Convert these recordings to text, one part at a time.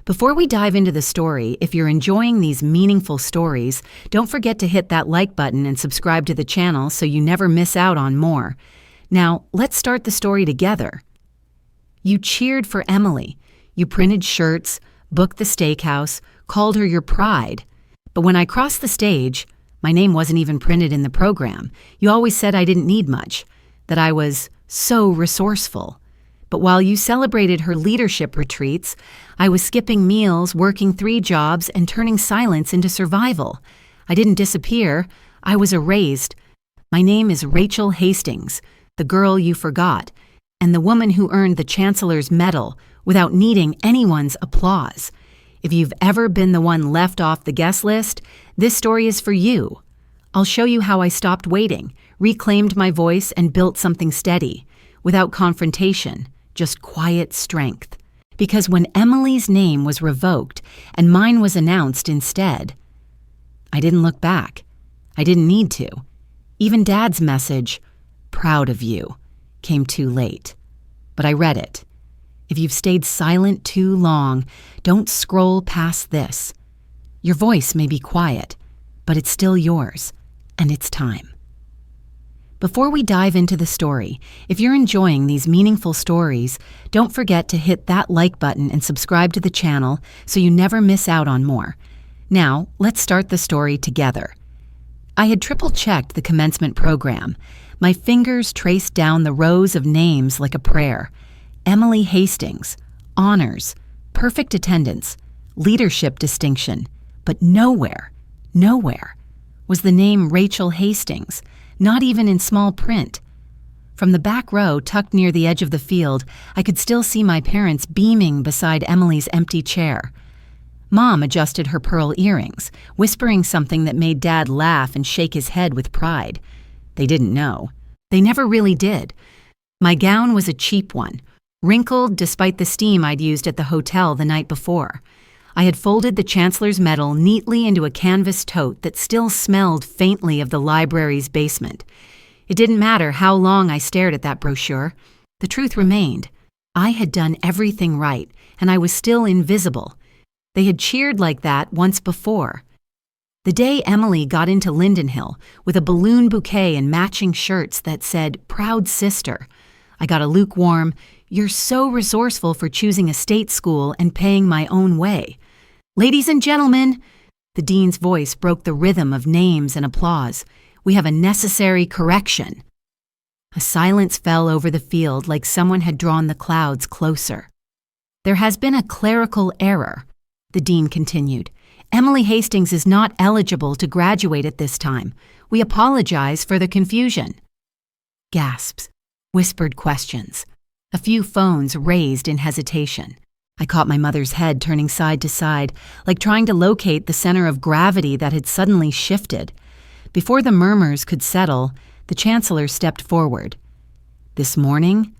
Before we dive into the story, if you're enjoying these meaningful stories, don't forget to hit that like button and subscribe to the channel so you never miss out on more. Now, let's start the story together. You cheered for Emily. You printed shirts, booked the steakhouse, called her your pride. But when I crossed the stage, my name wasn't even printed in the program. You always said I didn't need much, that I was so resourceful. But while you celebrated her leadership retreats, I was skipping meals, working 3 jobs, and turning silence into survival. I didn't disappear. I was erased. My name is Rachel Hastings, the girl you forgot, and the woman who earned the Chancellor's medal without needing anyone's applause. If you've ever been the one left off the guest list, this story is for you. I'll show you how I stopped waiting, reclaimed my voice, and built something steady, without confrontation, just quiet strength. Because when Emily's name was revoked and mine was announced instead, I didn't look back. I didn't need to. Even Dad's message, "Proud of you," came too late. But I read it. If you've stayed silent too long, don't scroll past this. Your voice may be quiet, but it's still yours, and it's time. Before we dive into the story, if you're enjoying these meaningful stories, don't forget to hit that like button and subscribe to the channel so you never miss out on more. Now, let's start the story together. I had triple-checked the commencement program. My fingers traced down the rows of names like a prayer. Emily Hastings, honors, perfect attendance, leadership distinction, but nowhere was the name Rachel Hastings, not even in small print. From the back row, tucked near the edge of the field, I could still see my parents beaming beside Emily's empty chair. Mom adjusted her pearl earrings, whispering something that made Dad laugh and shake his head with pride. They didn't know. They never really did. My gown was a cheap one, wrinkled despite the steam I'd used at the hotel the night before. I had folded the Chancellor's medal neatly into a canvas tote that still smelled faintly of the library's basement. It didn't matter how long I stared at that brochure. The truth remained. I had done everything right, and I was still invisible. They had cheered like that once before. The day Emily got into Lindenhill with a balloon bouquet and matching shirts that said, "Proud Sister," I got a lukewarm, "You're so resourceful for choosing a state school and paying my own way." "Ladies and gentlemen," the dean's voice broke the rhythm of names and applause, "we have a necessary correction." A silence fell over the field like someone had drawn the clouds closer. "There has been a clerical error," the dean continued. "Emily Hastings is not eligible to graduate at this time. We apologize for the confusion." Gasps, whispered questions. A few phones raised in hesitation. I caught my mother's head turning side to side, like trying to locate the center of gravity that had suddenly shifted. Before the murmurs could settle, the Chancellor stepped forward. "This morning,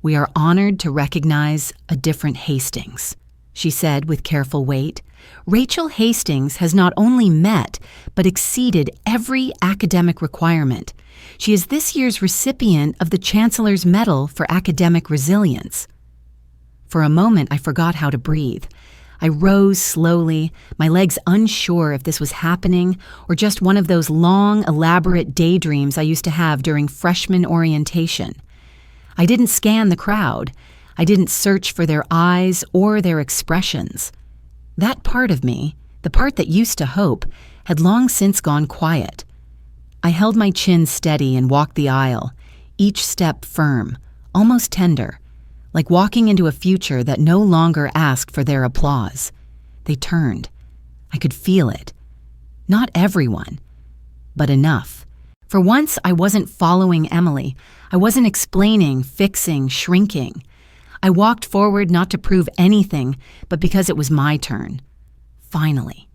we are honored to recognize a different Hastings," she said with careful weight. "Rachel Hastings has not only met, but exceeded every academic requirement. She is this year's recipient of the Chancellor's Medal for Academic Resilience." For a moment, I forgot how to breathe. I rose slowly, my legs unsure if this was happening or just one of those long, elaborate daydreams I used to have during freshman orientation. I didn't scan the crowd. I didn't search for their eyes or their expressions. That part of me, the part that used to hope, had long since gone quiet. I held my chin steady and walked the aisle, each step firm, almost tender, like walking into a future that no longer asked for their applause. They turned. I could feel it. Not everyone, but enough. For once, I wasn't following Emily. I wasn't explaining, fixing, shrinking. I walked forward not to prove anything, but because it was my turn. Finally.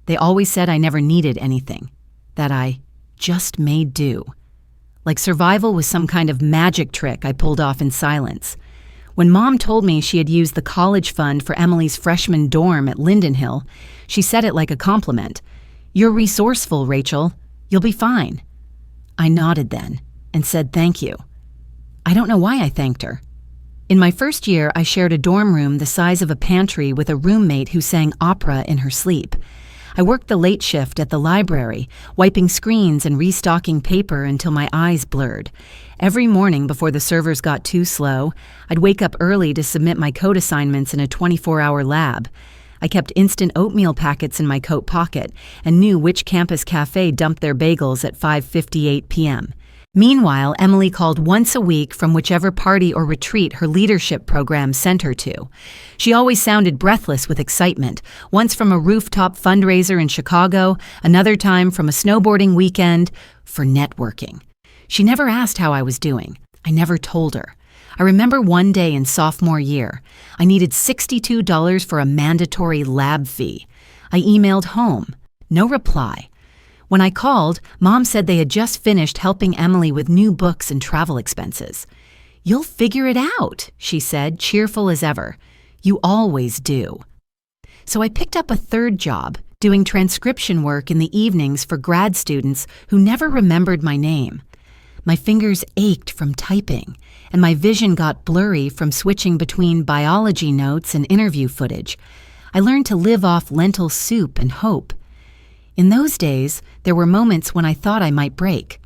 They always said I never needed anything, that I just made do. Like survival was some kind of magic trick I pulled off in silence. When Mom told me she had used the college fund for Emily's freshman dorm at Lindenhill, she said it like a compliment. "You're resourceful, Rachel. You'll be fine." I nodded then and said thank you. I don't know why I thanked her. In my first year, I shared a dorm room the size of a pantry with a roommate who sang opera in her sleep. I worked the late shift at the library, wiping screens and restocking paper until my eyes blurred. Every morning before the servers got too slow, I'd wake up early to submit my code assignments in a 24-hour lab. I kept instant oatmeal packets in my coat pocket and knew which campus cafe dumped their bagels at 5:58 p.m. Meanwhile, Emily called once a week from whichever party or retreat her leadership program sent her to. She always sounded breathless with excitement, once from a rooftop fundraiser in Chicago, another time from a snowboarding weekend, for networking. She never asked how I was doing. I never told her. I remember one day in sophomore year, I needed $62 for a mandatory lab fee. I emailed home. No reply. When I called, Mom said they had just finished helping Emily with new books and travel expenses. "You'll figure it out," she said, cheerful as ever. "You always do." So I picked up a third job, doing transcription work in the evenings for grad students who never remembered my name. My fingers ached from typing, and my vision got blurry from switching between biology notes and interview footage. I learned to live off lentil soup and hope. In those days, there were moments when I thought I might break.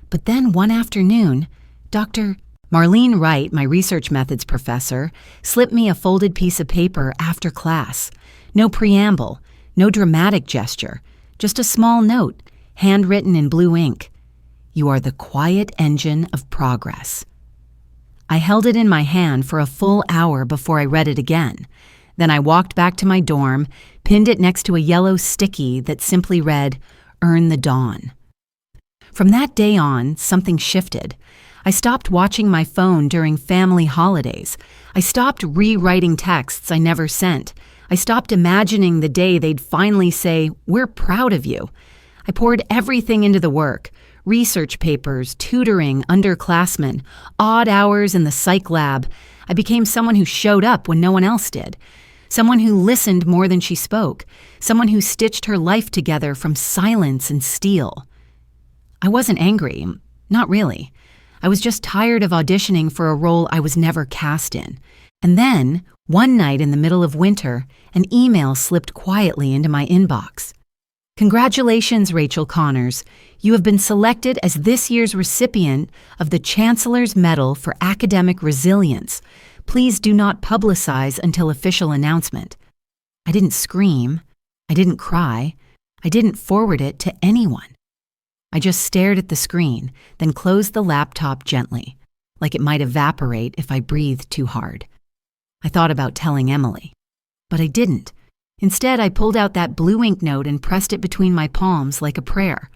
But then one afternoon, Dr. Marlene Wright, my research methods professor, slipped me a folded piece of paper after class. No preamble, no dramatic gesture, just a small note, handwritten in blue ink. "You are the quiet engine of progress." I held it in my hand for a full hour before I read it again. Then I walked back to my dorm, pinned it next to a yellow sticky that simply read, "Earn the dawn." From that day on, something shifted. I stopped watching my phone during family holidays. I stopped rewriting texts I never sent. I stopped imagining the day they'd finally say, "We're proud of you." I poured everything into the work. Research papers, tutoring, underclassmen, odd hours in the psych lab. I became someone who showed up when no one else did. Someone who listened more than she spoke. Someone who stitched her life together from silence and steel. I wasn't angry. Not really. I was just tired of auditioning for a role I was never cast in. And then, one night in the middle of winter, an email slipped quietly into my inbox. "Congratulations, Rachel Connors. You have been selected as this year's recipient of the Chancellor's Medal for Academic Resilience. Please do not publicize until official announcement." I didn't scream. I didn't cry. I didn't forward it to anyone. I just stared at the screen, then closed the laptop gently, like it might evaporate if I breathed too hard. I thought about telling Emily, but I didn't. Instead, I pulled out that blue ink note and pressed it between my palms like a prayer.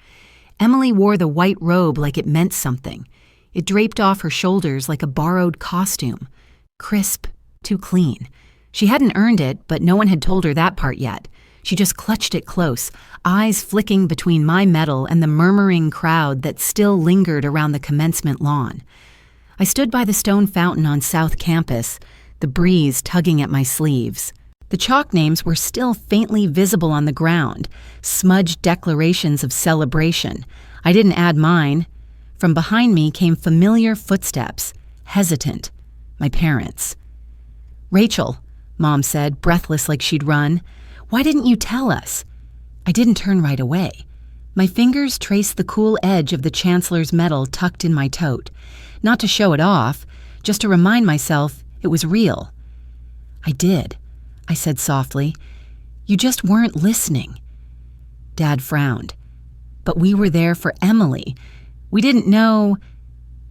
Emily wore the white robe like it meant something. It draped off her shoulders like a borrowed costume. Crisp, too clean. She hadn't earned it, but no one had told her that part yet. She just clutched it close, eyes flicking between my medal and the murmuring crowd that still lingered around the commencement lawn. I stood by the stone fountain on South Campus, the breeze tugging at my sleeves. The chalk names were still faintly visible on the ground, smudged declarations of celebration. I didn't add mine. From behind me came familiar footsteps, hesitant. My parents. "Rachel," Mom said, breathless like she'd run, "why didn't you tell us?" I didn't turn right away. My fingers traced the cool edge of the Chancellor's medal tucked in my tote. Not to show it off, just to remind myself it was real. "I did," I said softly. "You just weren't listening." Dad frowned. "But we were there for Emily. We didn't know—"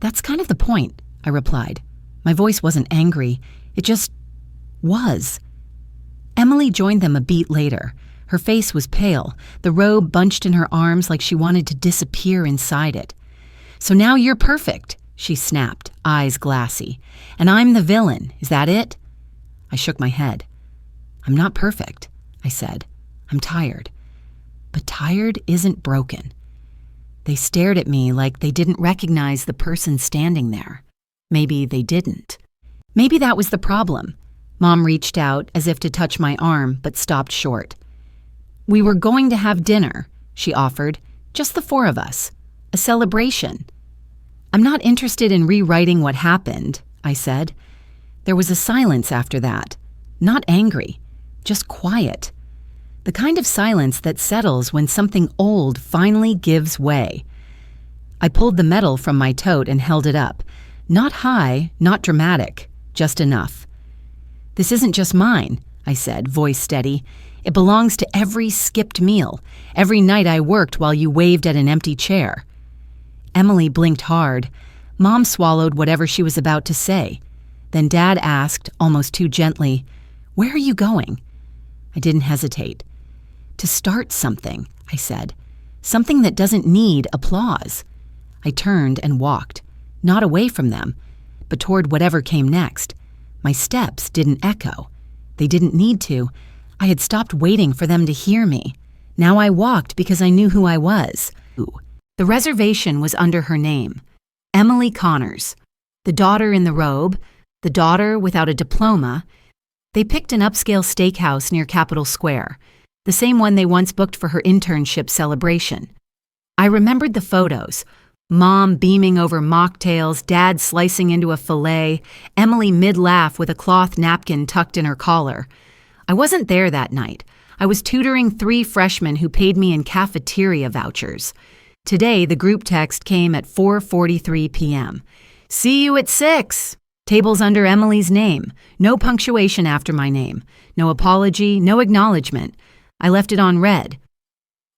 "That's kind of the point," I replied. My voice wasn't angry. It just was. Emily joined them a beat later. Her face was pale, the robe bunched in her arms like she wanted to disappear inside it. "So now you're perfect," she snapped, eyes glassy. "And I'm the villain. Is that it?" I shook my head. "I'm not perfect," I said. "I'm tired." But tired isn't broken. They stared at me like they didn't recognize the person standing there. Maybe they didn't. Maybe that was the problem. Mom reached out as if to touch my arm, but stopped short. "We were going to have dinner," she offered. "Just the four of us. A celebration." "I'm not interested in rewriting what happened," I said. There was a silence after that. Not angry, just quiet. The kind of silence that settles when something old finally gives way. I pulled the metal from my tote and held it up. Not high, not dramatic, just enough. "This isn't just mine," I said, voice steady. "It belongs to every skipped meal, every night I worked while you waved at an empty chair." Emily blinked hard. Mom swallowed whatever she was about to say. Then Dad asked, almost too gently, "Where are you going?" I didn't hesitate. "To start something," I said. "Something that doesn't need applause." I turned and walked, not away from them, but toward whatever came next. My steps didn't echo. They didn't need to. I had stopped waiting for them to hear me. Now I walked because I knew who I was. The reservation was under her name, Emily Connors, the daughter in the robe, the daughter without a diploma. They picked an upscale steakhouse near Capitol Square, the same one they once booked for her internship celebration. I remembered the photos. Mom beaming over mocktails, Dad slicing into a fillet, Emily mid-laugh with a cloth napkin tucked in her collar. I wasn't there that night. I was tutoring 3 freshmen who paid me in cafeteria vouchers. Today, the group text came at 4:43 p.m. "See you at 6. Tables under Emily's name. No punctuation after my name. No apology, no acknowledgement. I left it on red."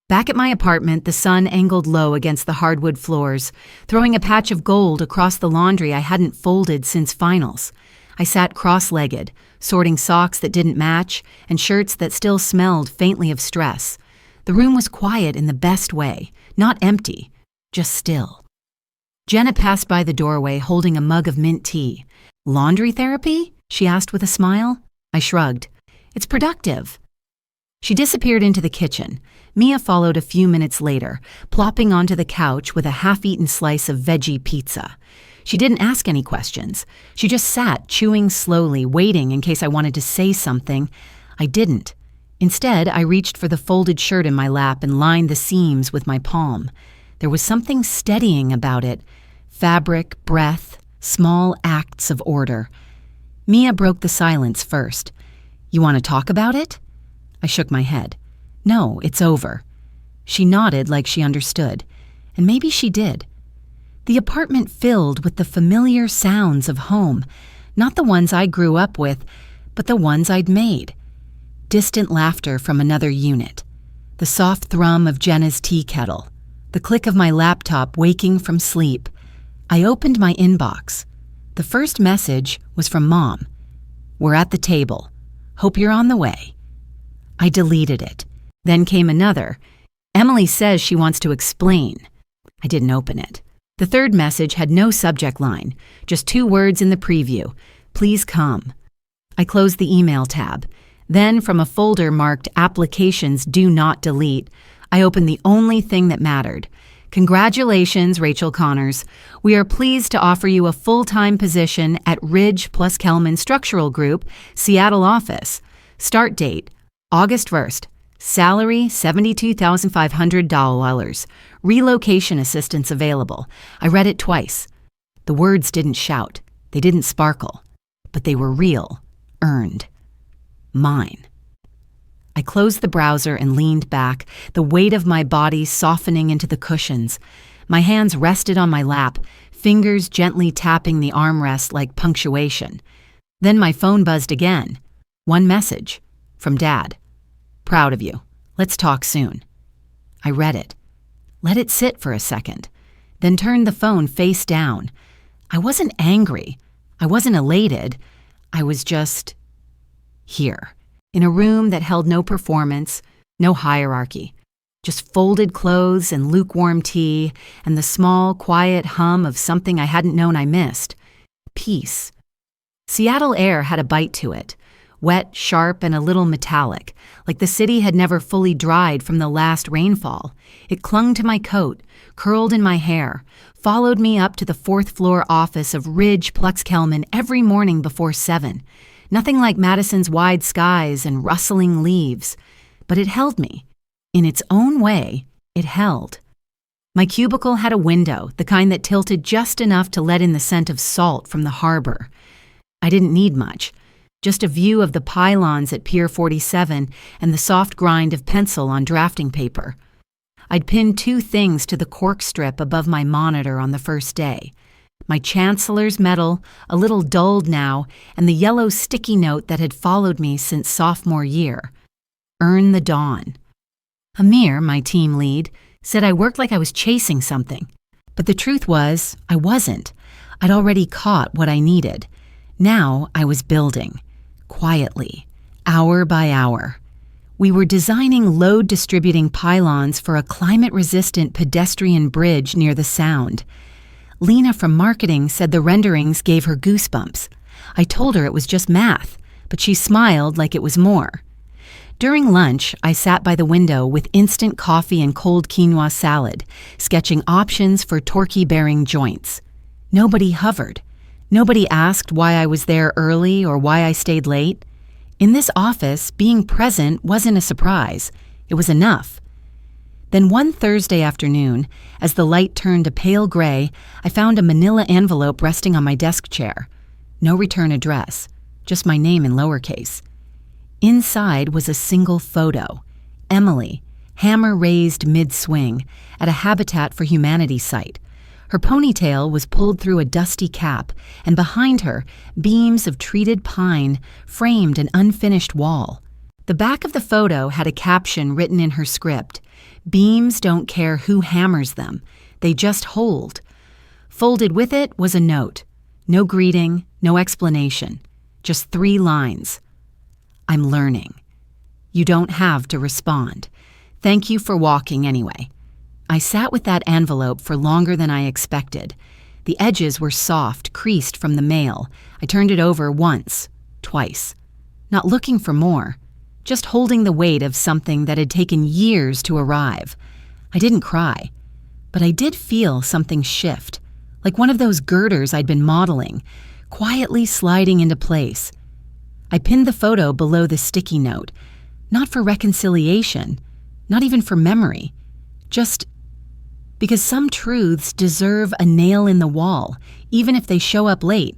Back at my apartment, the sun angled low against the hardwood floors, throwing a patch of gold across the laundry I hadn't folded since finals. I sat cross-legged, sorting socks that didn't match and shirts that still smelled faintly of stress. The room was quiet in the best way, not empty, just still. Jenna passed by the doorway holding a mug of mint tea. "Laundry therapy?" she asked with a smile. I shrugged. "It's productive." She disappeared into the kitchen. Mia followed a few minutes later, plopping onto the couch with a half-eaten slice of veggie pizza. She didn't ask any questions. She just sat, chewing slowly, waiting in case I wanted to say something. I didn't. Instead, I reached for the folded shirt in my lap and lined the seams with my palm. There was something steadying about it. Fabric, breath, small acts of order. Mia broke the silence first. "You want to talk about it?" I shook my head. "No, it's over." She nodded like she understood, and maybe she did. The apartment filled with the familiar sounds of home, not the ones I grew up with, but the ones I'd made. Distant laughter from another unit, the soft thrum of Jenna's tea kettle, the click of my laptop waking from sleep. I opened my inbox. The first message was from Mom. "We're at the table. Hope you're on the way." I deleted it. Then came another. "Emily says she wants to explain." I didn't open it. The third message had no subject line, just 2 words in the preview. "Please come." I closed the email tab. Then, from a folder marked Applications Do Not Delete, I opened the only thing that mattered. "Congratulations, Rachel Connors. We are pleased to offer you a full-time position at Ridge plus Kelman Structural Group, Seattle office. Start date, August 1st. Salary, $72,500. Relocation assistance available." I read it twice. The words didn't shout. They didn't sparkle. But they were real, earned. Mine. I closed the browser and leaned back, the weight of my body softening into the cushions. My hands rested on my lap, fingers gently tapping the armrest like punctuation. Then my phone buzzed again. One message. From Dad. "Proud of you. Let's talk soon." I read it. Let it sit for a second. Then turned the phone face down. I wasn't angry. I wasn't elated. I was just here, in a room that held no performance, no hierarchy. Just folded clothes and lukewarm tea and the small, quiet hum of something I hadn't known I missed. Peace. Seattle air had a bite to it. Wet, sharp, and a little metallic, like the city had never fully dried from the last rainfall. It clung to my coat, curled in my hair, followed me up to the 4th-floor office of Ridge plus Kelman every morning before 7. Nothing like Madison's wide skies and rustling leaves. But it held me. In its own way, it held. My cubicle had a window, the kind that tilted just enough to let in the scent of salt from the harbor. I didn't need much. Just a view of the pylons at Pier 47 and the soft grind of pencil on drafting paper. I'd pinned 2 things to the cork strip above my monitor on the first day. My Chancellor's medal, a little dulled now, and the yellow sticky note that had followed me since sophomore year. Earn the dawn. Amir, my team lead, said I worked like I was chasing something. But the truth was, I wasn't. I'd already caught what I needed. Now I was building. Quietly, hour by hour. We were designing load-distributing pylons for a climate-resistant pedestrian bridge near the Sound. Lena from marketing said the renderings gave her goosebumps. I told her it was just math, but she smiled like it was more. During lunch, I sat by the window with instant coffee and cold quinoa salad, sketching options for turkey-bearing joints. Nobody hovered. Nobody asked why I was there early or why I stayed late. In this office, being present wasn't a surprise. It was enough. Then one Thursday afternoon, as the light turned a pale gray, I found a manila envelope resting on my desk chair. No return address, just my name in lowercase. Inside was a single photo. Emily, hammer raised mid-swing, at a Habitat for Humanity site. Her ponytail was pulled through a dusty cap, and behind her, beams of treated pine framed an unfinished wall. The back of the photo had a caption written in her script. Beams don't care who hammers them. They just hold. Folded with it was a note. No greeting, no explanation. Just 3 lines. I'm learning. You don't have to respond. Thank you for walking anyway. I sat with that envelope for longer than I expected. The edges were soft, creased from the mail. I turned it over once, twice. Not looking for more. Just holding the weight of something that had taken years to arrive. I didn't cry, but I did feel something shift, like one of those girders I'd been modeling, quietly sliding into place. I pinned the photo below the sticky note, not for reconciliation, not even for memory, just because some truths deserve a nail in the wall, even if they show up late.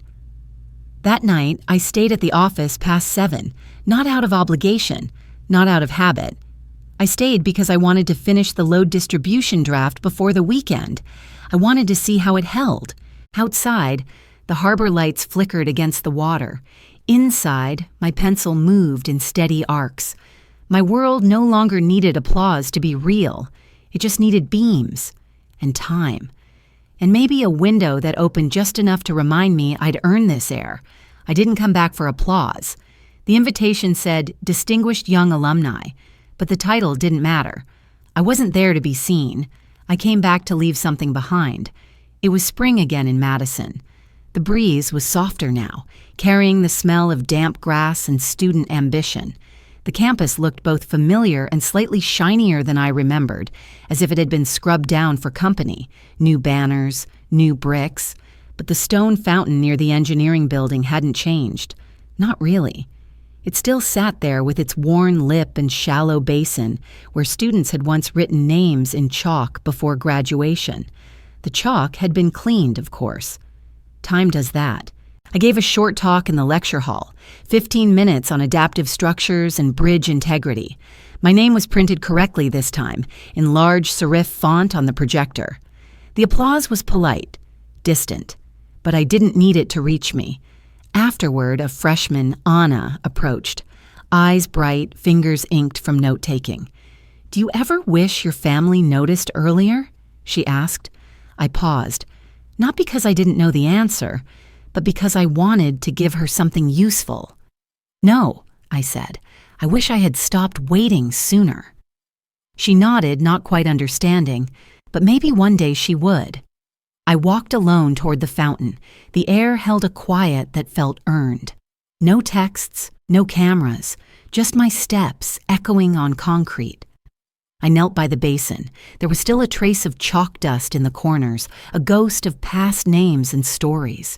That night, I stayed at the office past 7, not out of obligation, not out of habit. I stayed because I wanted to finish the load distribution draft before the weekend. I wanted to see how it held. Outside, the harbor lights flickered against the water. Inside, my pencil moved in steady arcs. My world no longer needed applause to be real. It just needed beams and time. And maybe a window that opened just enough to remind me I'd earned this air. I didn't come back for applause. The invitation said, Distinguished Young Alumni, but the title didn't matter. I wasn't there to be seen. I came back to leave something behind. It was spring again in Madison. The breeze was softer now, carrying the smell of damp grass and student ambition. The campus looked both familiar and slightly shinier than I remembered, as if it had been scrubbed down for company. New banners, new bricks. But the stone fountain near the engineering building hadn't changed. Not really. It still sat there with its worn lip and shallow basin, where students had once written names in chalk before graduation. The chalk had been cleaned, of course. Time does that. I gave a short talk in the lecture hall, 15 minutes on adaptive structures and bridge integrity. My name was printed correctly this time, in large serif font on the projector. The applause was polite, distant, but I didn't need it to reach me. Afterward, a freshman, Anna, approached, eyes bright, fingers inked from note-taking. "Do you ever wish your family noticed earlier?" she asked. I paused, not because I didn't know the answer, but because I wanted to give her something useful. "No," I said. "I wish I had stopped waiting sooner." She nodded, not quite understanding, but maybe one day she would. I walked alone toward the fountain. The air held a quiet that felt earned. No texts, no cameras, just my steps echoing on concrete. I knelt by the basin. There was still a trace of chalk dust in the corners, a ghost of past names and stories.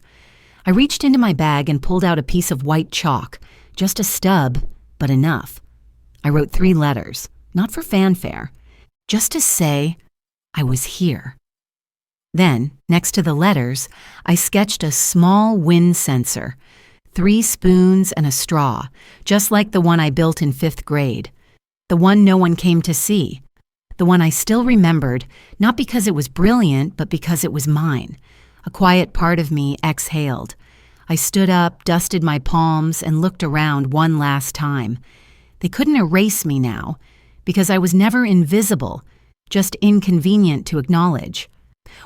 I reached into my bag and pulled out a piece of white chalk, just a stub, but enough. I wrote 3 letters, not for fanfare, just to say I was here. Then, next to the letters, I sketched a small wind sensor, 3 spoons and a straw, just like the one I built in 5th grade. The one no one came to see. The one I still remembered, not because it was brilliant, but because it was mine. A quiet part of me exhaled. I stood up, dusted my palms, and looked around one last time. They couldn't erase me now, because I was never invisible, just inconvenient to acknowledge.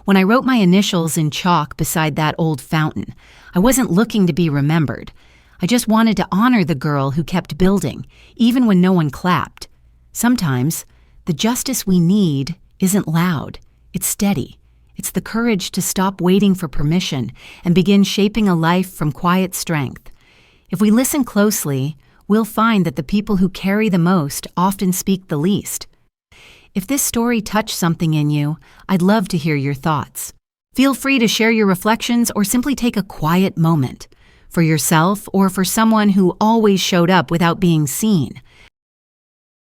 When I wrote my initials in chalk beside that old fountain, I wasn't looking to be remembered. I just wanted to honor the girl who kept building, even when no one clapped. Sometimes, the justice we need isn't loud, it's steady. It's the courage to stop waiting for permission and begin shaping a life from quiet strength. If we listen closely, we'll find that the people who carry the most often speak the least. If this story touched something in you, I'd love to hear your thoughts. Feel free to share your reflections or simply take a quiet moment for yourself or for someone who always showed up without being seen.